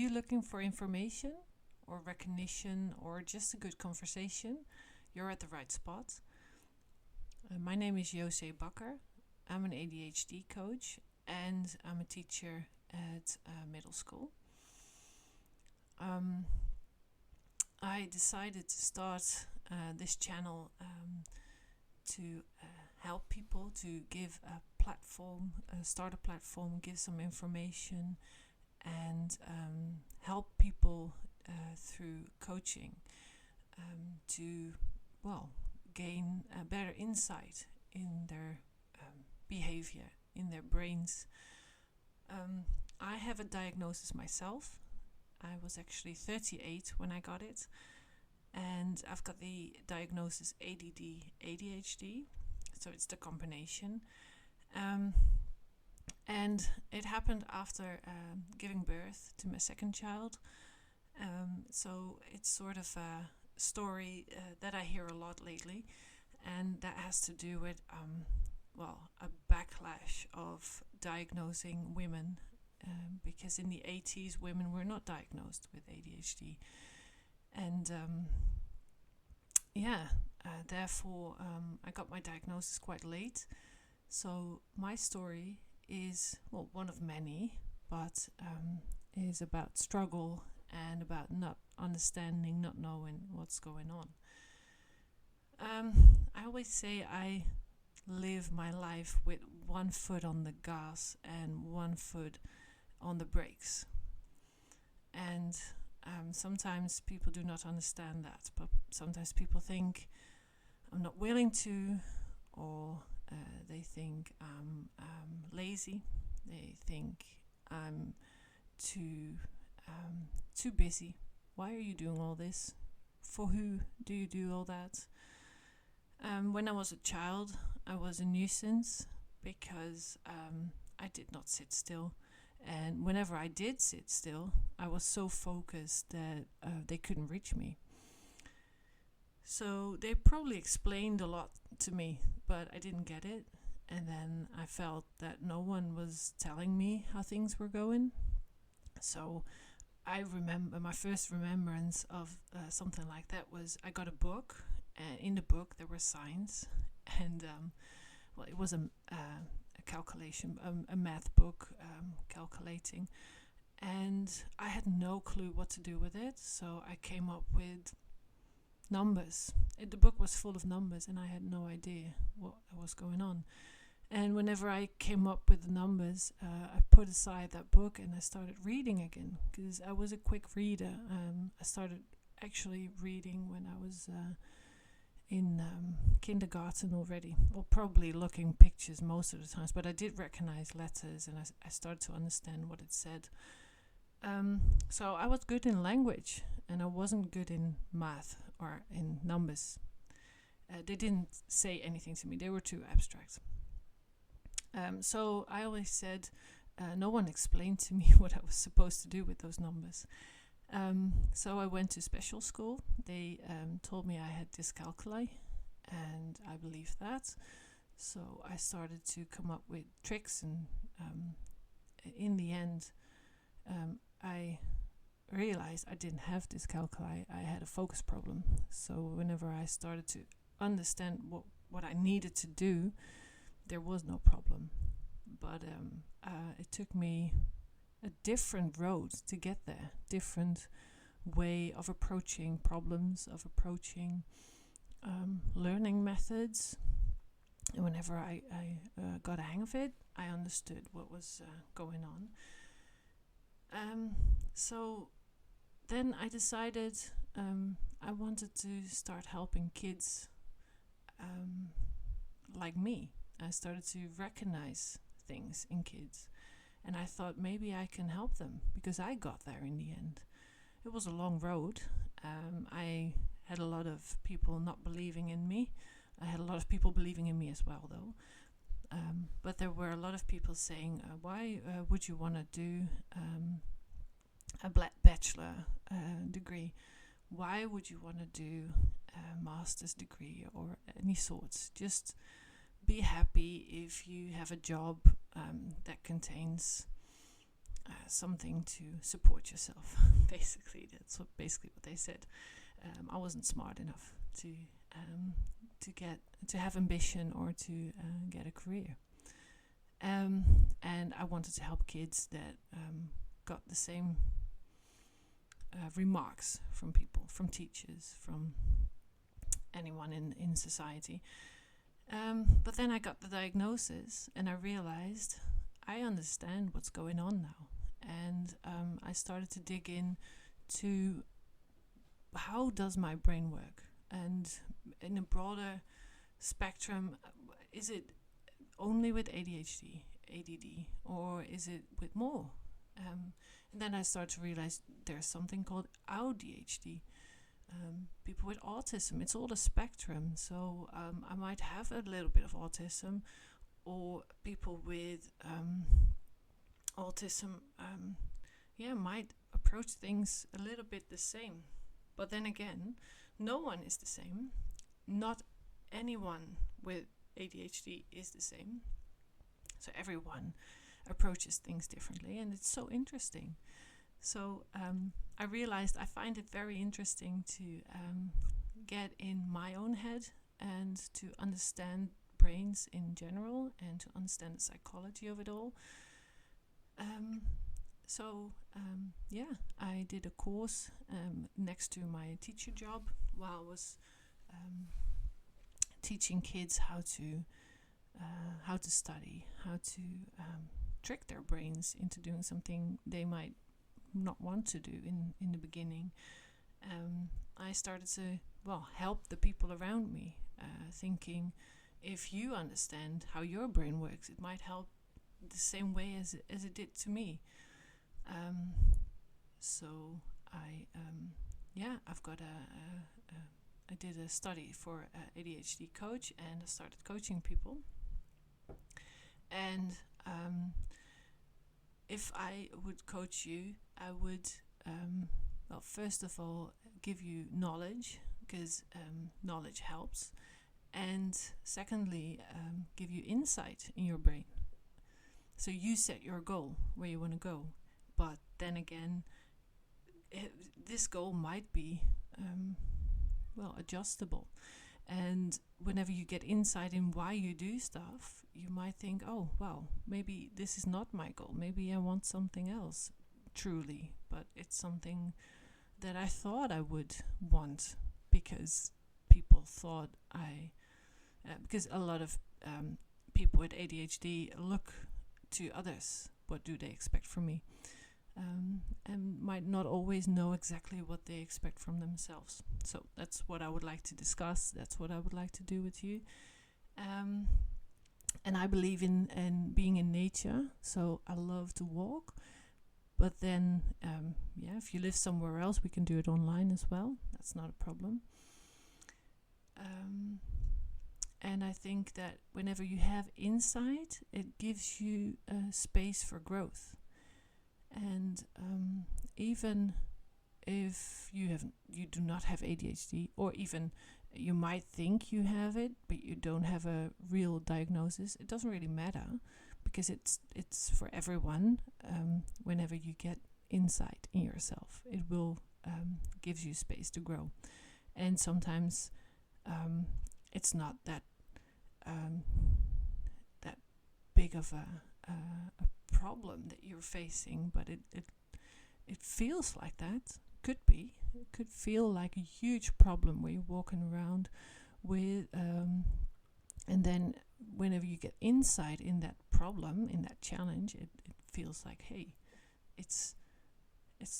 Are you looking for information or recognition or just a good conversation? You're at the right spot. My name is Jose Bakker. I'm an ADHD coach and I'm a teacher at middle school. I decided to start this channel to help people, to give a platform, start a platform, give some information, and help people through coaching to, gain a better insight in their behavior, in their brains. I have a diagnosis myself. I was actually 38 when I got it, and I've got the diagnosis ADD, ADHD, so it's the combination. And it happened after giving birth to my second child. So it's sort of a story that I hear a lot lately, and that has to do with a backlash of diagnosing women, because in the 80s women were not diagnosed with ADHD, and therefore I got my diagnosis quite late. So my story is, one of many, but is about struggle and about not understanding, not knowing what's going on. I always say I live my life with one foot on the gas and one foot on the brakes. And sometimes people do not understand that, but sometimes people think I'm not willing to, or they think I'm lazy. They think I'm too busy. Why are you doing all this? For who do you do all that? When I was a child, I was a nuisance because I did not sit still. And whenever I did sit still, I was so focused that they couldn't reach me. So they probably explained a lot to me, but I didn't get it. And then I felt that no one was telling me how things were going. So I remember my first remembrance of something like that was I got a book, and in the book there were signs, and it was a calculation, a math book, calculating, and I had no clue what to do with it. So I came up with numbers. The book was full of numbers, and I had no idea what was going on. And whenever I came up with the numbers, I put aside that book and I started reading again, because I was a quick reader. I started actually reading when I was in kindergarten already, or probably looking pictures most of the times, but I did recognize letters, and I started to understand what it said. So I was good in language, and I wasn't good in math or in numbers. They didn't say anything to me. They were too abstract. So I always said, no one explained to me what I was supposed to do with those numbers. So I went to special school. They told me I had dyscalculia, and I believed that. So I started to come up with tricks, and in the end, I realized I didn't have dyscalculia. I had a focus problem. So whenever I started to understand what I needed to do, there was no problem. But it took me a different road to get there, different way of approaching problems, of approaching learning methods. And whenever I got a hang of it, I understood what was going on. So then I decided I wanted to start helping kids like me. I started to recognize things in kids, and I thought maybe I can help them, because I got there in the end. It was a long road. I had a lot of people not believing in me. I had a lot of people believing in me as well, though. But there were a lot of people saying, why would you want to do a bachelor degree? Why would you want to do a master's degree or any sorts? Just be happy if you have a job that contains something to support yourself. Basically, that's what they said. I wasn't smart enough to have ambition or to get a career. And I wanted to help kids that got the same remarks from people, from teachers, from anyone in society. But then I got the diagnosis and I realized I understand what's going on now. And I started to dig in to how does my brain work? And in a broader spectrum, is it only with ADHD, ADD, or is it with more? And then I started to realize there's something called ADHD. People with autism, it's all a spectrum. So I might have a little bit of autism, or people with autism, might approach things a little bit the same. But then again, no one is the same. Not anyone with ADHD is the same. So everyone approaches things differently, and it's so interesting. So I realized I find it very interesting to get in my own head and to understand brains in general and to understand the psychology of it all. I did a course next to my teacher job while I was teaching kids how to study, how to trick their brains into doing something they might not want to do in the beginning. I started to help the people around me, thinking if you understand how your brain works, it might help the same way as it did to me. I did a study for ADHD coach, and I started coaching people. And if I would coach you, I would, first of all, give you knowledge, because knowledge helps. And secondly, give you insight in your brain. So you set your goal where you want to go. But then again, this goal might be adjustable. And whenever you get insight in why you do stuff, you might think, oh, well, maybe this is not my goal. Maybe I want something else, truly. But it's something that I thought I would want because people thought because a lot of people with ADHD look to others. What do they expect from me? And might not always know exactly what they expect from themselves. So that's what I would like to discuss. That's what I would like to do with you. And I believe in being in nature. So I love to walk. But then, if you live somewhere else, we can do it online as well. That's not a problem. And I think that whenever you have insight, it gives you space for growth. And even if you do not have ADHD, or even you might think you have it, but you don't have a real diagnosis, it doesn't really matter, because it's for everyone. Whenever you get insight in yourself, it will gives you space to grow. And sometimes it's not that big of a problem that you're facing, but it feels like that. Could be. It could feel like a huge problem where you're walking around with and then whenever you get insight in that problem, in that challenge, it feels like, hey, it's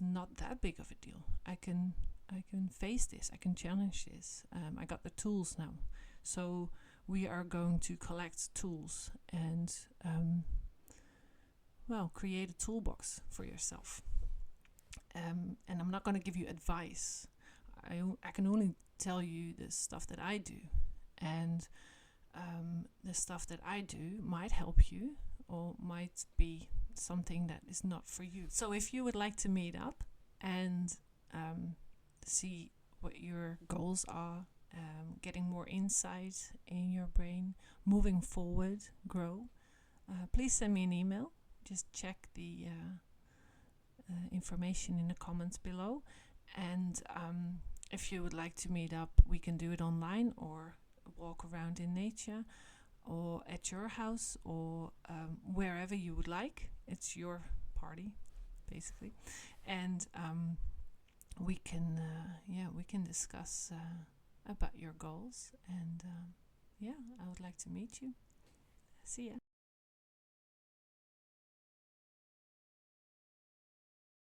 not that big of a deal. I can face this. I can challenge this. I got the tools now. So we are going to collect tools and create a toolbox for yourself. And I'm not going to give you advice. I can only tell you the stuff that I do. And the stuff that I do might help you or might be something that is not for you. So if you would like to meet up and see what your goals are, getting more insight in your brain, moving forward, grow, please send me an email. Just check the information in the comments below. And if you would like to meet up, we can do it online or walk around in nature or at your house or wherever you would like. It's your party, basically. And we can discuss about your goals. And I would like to meet you. See ya.